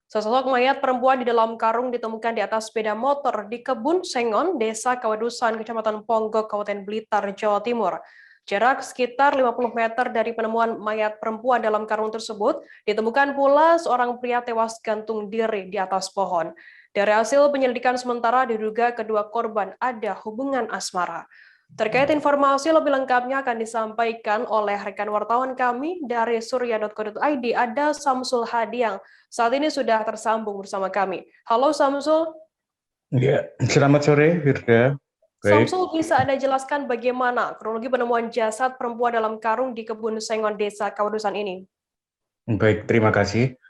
Sesosok mayat perempuan di dalam karung ditemukan di atas sepeda motor di Kebun Sengon, Desa Kawadusan, Kecamatan Ponggok, Kabupaten Blitar, Jawa Timur. Jarak sekitar 50 meter dari penemuan mayat perempuan dalam karung tersebut, ditemukan pula seorang pria tewas gantung diri di atas pohon. Dari hasil penyelidikan sementara diduga kedua korban ada hubungan asmara. Terkait informasi lebih lengkapnya akan disampaikan oleh rekan wartawan kami dari surya.co.id, ada Samsul Hadi yang saat ini sudah tersambung bersama kami. Halo Samsul. Ya, selamat sore, Firda. Baik, Samsul, bisa Anda jelaskan bagaimana kronologi penemuan jasad perempuan dalam karung di Kebun Sengon, Desa Kawadusan ini? baik, terima kasih.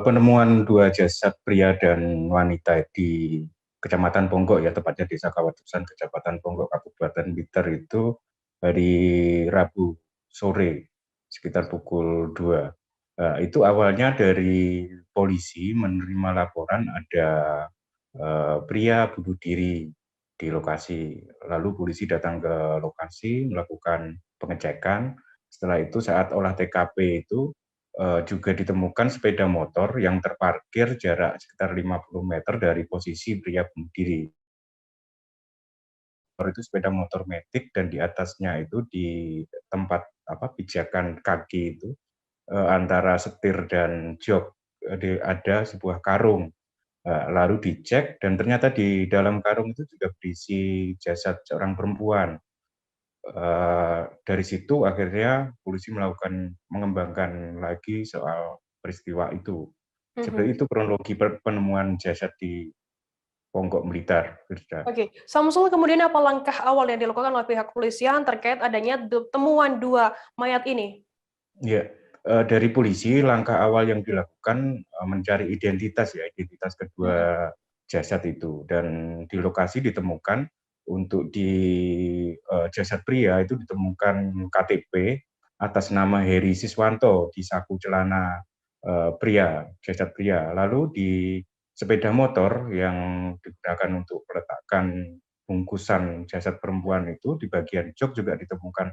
Penemuan dua jasad pria dan wanita di Kecamatan Ponggok, ya tepatnya Desa Kawadusan, Kecamatan Ponggok, Kabupaten Blitar itu hari Rabu sore, sekitar pukul 2. Itu awalnya dari polisi menerima laporan ada pria bunuh diri di lokasi. Lalu polisi datang ke lokasi melakukan pengecekan. Setelah itu saat olah TKP itu juga ditemukan sepeda motor yang terparkir jarak sekitar 50 meter dari posisi pria bunuh diri. Itu sepeda motor metik dan di atasnya itu di tempat pijakan kaki itu antara setir dan jok ada sebuah karung. Lalu dicek dan ternyata di dalam karung itu juga berisi jasad seorang perempuan. Dari situ akhirnya polisi mengembangkan lagi soal peristiwa itu. Seperti itu kronologi penemuan jasad di Ponggok Blitar, Firda. Oke, Samsul, kemudian apa langkah awal yang dilakukan oleh pihak kepolisian terkait adanya temuan dua mayat ini? Ya, dari polisi langkah awal yang dilakukan mencari identitas kedua jasad itu, dan di lokasi ditemukan untuk di jasad pria itu ditemukan KTP atas nama Heri Siswanto di saku celana jasad pria. Lalu di sepeda motor yang digunakan untuk meletakkan bungkusan jasad perempuan itu di bagian jok juga ditemukan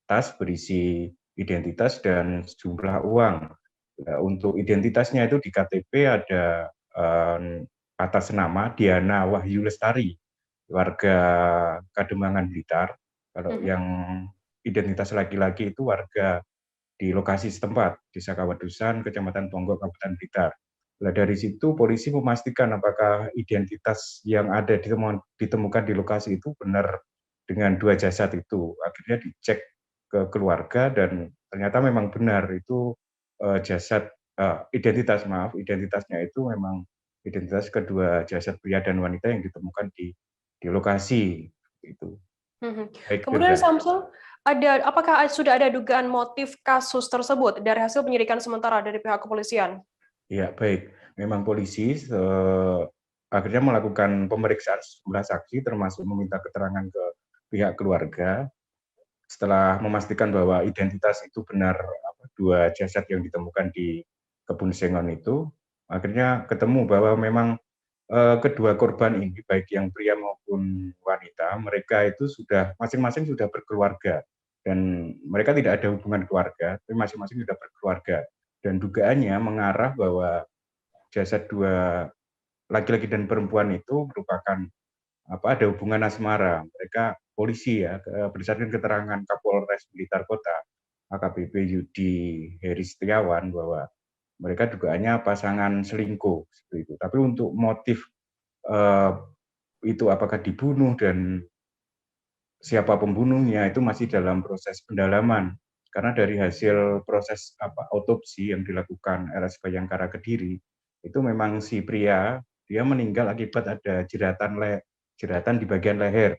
tas berisi identitas dan sejumlah uang. Untuk identitasnya itu di KTP ada atas nama Diana Wahyu Lestari, warga Kademangan Blitar. Kalau yang identitas laki-laki itu warga di lokasi setempat, Desa Kawadusan, Kecamatan Ponggok, Kabupaten Blitar. Nah, dari situ polisi memastikan apakah identitas yang ada ditemukan di lokasi itu benar dengan dua jasad itu. Akhirnya dicek ke keluarga dan ternyata memang benar itu identitasnya itu memang identitas kedua jasad pria dan wanita yang ditemukan di lokasi itu. Baik, Kemudian Firda. Samsul, apakah sudah ada dugaan motif kasus tersebut dari hasil penyelidikan sementara dari pihak kepolisian? Ya, baik. Memang polisi akhirnya melakukan pemeriksaan sejumlah saksi termasuk meminta keterangan ke pihak keluarga. Setelah memastikan bahwa identitas itu benar dua jasad yang ditemukan di Kebun Sengon itu, akhirnya ketemu bahwa memang kedua korban ini, baik yang pria maupun wanita, mereka itu sudah masing-masing sudah berkeluarga dan mereka tidak ada hubungan keluarga, tapi masing-masing sudah berkeluarga. Dan dugaannya mengarah bahwa jasad dua laki-laki dan perempuan itu merupakan ada hubungan asmara. Mereka polisi ya, berdasarkan keterangan Kapolres Blitar Kota, AKBP Yudi Heri Setiawan, bahwa mereka dugaannya pasangan selingkuh seperti itu. Tapi untuk motif itu apakah dibunuh dan siapa pembunuhnya itu masih dalam proses pendalaman. Karena dari hasil proses otopsi yang dilakukan RS Bayangkara Kediri, itu memang si pria dia meninggal akibat ada jeratan di bagian leher.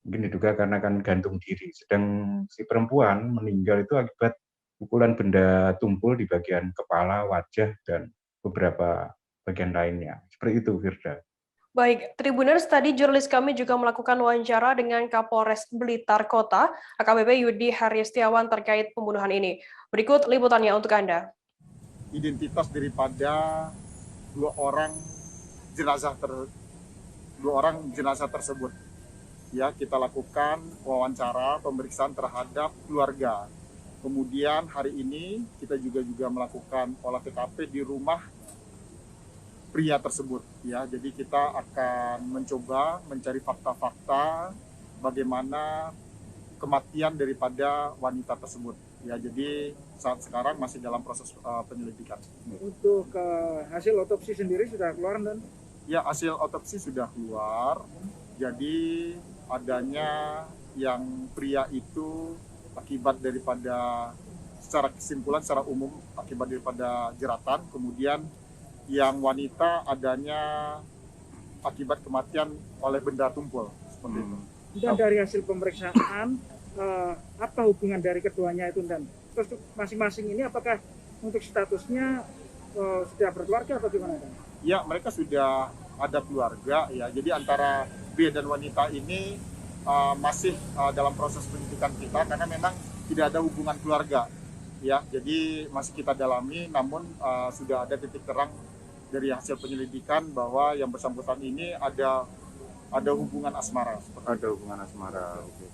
Mungkin diduga karena kan gantung diri. Sedang si perempuan meninggal itu akibat pukulan benda tumpul di bagian kepala, wajah, dan beberapa bagian lainnya. Seperti itu, Firda. Baik, Tribuners, tadi jurnalis kami juga melakukan wawancara dengan Kapolres Blitar Kota, AKBP Yudi Haryastiawan terkait pembunuhan ini. Berikut liputannya untuk Anda. Identitas daripada dua orang jenazah tersebut. Ya, kita lakukan wawancara, pemeriksaan terhadap keluarga. Kemudian hari ini kita juga melakukan olah TKP di rumah pria tersebut. Ya, jadi kita akan mencoba mencari fakta-fakta bagaimana kematian daripada wanita tersebut. Ya, jadi saat sekarang masih dalam proses penyelidikan. Untuk hasil otopsi sendiri sudah keluar, dan ya, hasil otopsi sudah keluar. Jadi adanya yang pria itu akibat daripada, secara kesimpulan secara umum akibat daripada jeratan, kemudian yang wanita adanya akibat kematian oleh benda tumpul seperti itu. Dan dari hasil pemeriksaan apa hubungan dari keduanya itu, dan terus masing-masing ini apakah untuk statusnya sudah berkeluarga atau gimana, Dan? Ya, mereka sudah ada keluarga ya. Jadi antara pria dan wanita ini masih dalam proses penyidikan kita karena memang tidak ada hubungan keluarga. Ya, jadi masih kita dalami, namun sudah ada titik terang dari hasil penyelidikan bahwa yang bersangkutan ini ada hubungan asmara. Ada hubungan asmara. Oke.